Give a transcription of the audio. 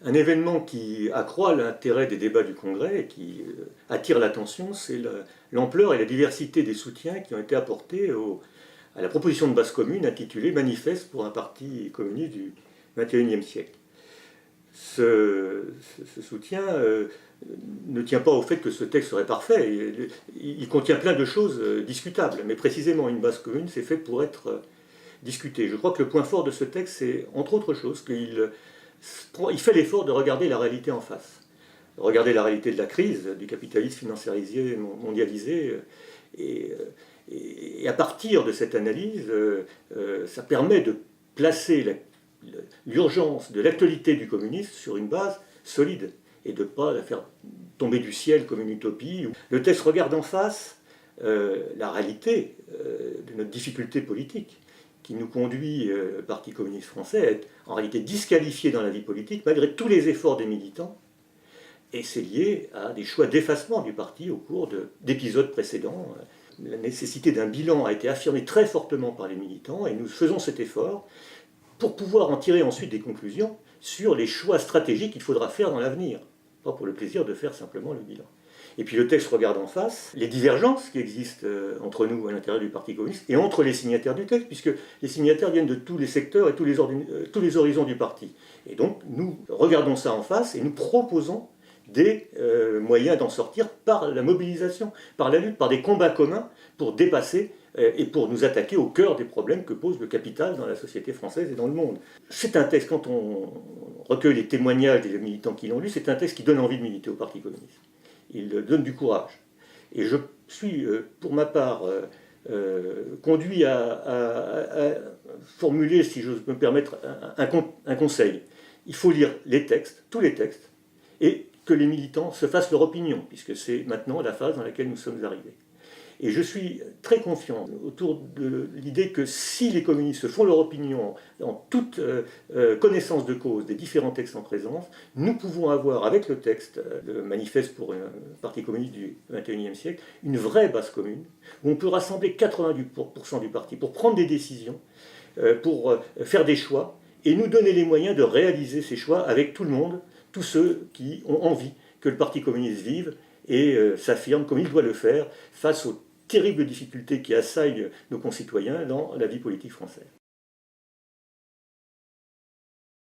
Un événement qui accroît l'intérêt des débats du Congrès et qui attire l'attention, c'est l'ampleur et la diversité des soutiens qui ont été apportés à la proposition de base commune intitulée Manifeste pour un parti communiste du XXIe siècle. Ce soutien ne tient pas au fait que ce texte serait parfait. Il contient plein de choses discutables, mais précisément une base commune, c'est fait pour être discuté. Je crois que le point fort de ce texte, c'est entre autres choses qu'il fait l'effort de regarder la réalité en face. Regarder la réalité de la crise, du capitalisme financiarisé, mondialisé, et à partir de cette analyse, ça permet de placer l'urgence de l'actualité du communisme sur une base solide, et de ne pas la faire tomber du ciel comme une utopie. Le texte regarde en face la réalité de notre difficulté politique, qui nous conduit, le Parti communiste français, à être en réalité disqualifié dans la vie politique, malgré tous les efforts des militants. Et c'est lié à des choix d'effacement du parti au cours d'épisodes précédents. La nécessité d'un bilan a été affirmée très fortement par les militants, et nous faisons cet effort pour pouvoir en tirer ensuite des conclusions sur les choix stratégiques qu'il faudra faire dans l'avenir, pas pour le plaisir de faire simplement le bilan. Et puis le texte regarde en face les divergences qui existent entre nous à l'intérieur du Parti communiste et entre les signataires du texte, puisque les signataires viennent de tous les secteurs et tous les horizons du parti. Et donc nous regardons ça en face et nous proposons des moyens d'en sortir par la mobilisation, par la lutte, par des combats communs pour dépasser et pour nous attaquer au cœur des problèmes que pose le capital dans la société française et dans le monde. C'est un texte, quand on recueille les témoignages des militants qui l'ont lu, c'est un texte qui donne envie de militer au Parti communiste. Il donne du courage. Et je suis, pour ma part, conduit à formuler, si j'ose me permettre, un conseil. Il faut lire les textes, tous les textes, et que les militants se fassent leur opinion, puisque c'est maintenant la phase dans laquelle nous sommes arrivés. Et je suis très confiant autour de l'idée que si les communistes se font leur opinion en toute connaissance de cause des différents textes en présence, nous pouvons avoir avec le texte, le manifeste pour un parti communiste du XXIe siècle, une vraie base commune, où on peut rassembler 90% du parti pour prendre des décisions, pour faire des choix, et nous donner les moyens de réaliser ces choix avec tout le monde, tous ceux qui ont envie que le Parti communiste vive et s'affirme comme il doit le faire face aux terribles difficultés qui assaillent nos concitoyens dans la vie politique française.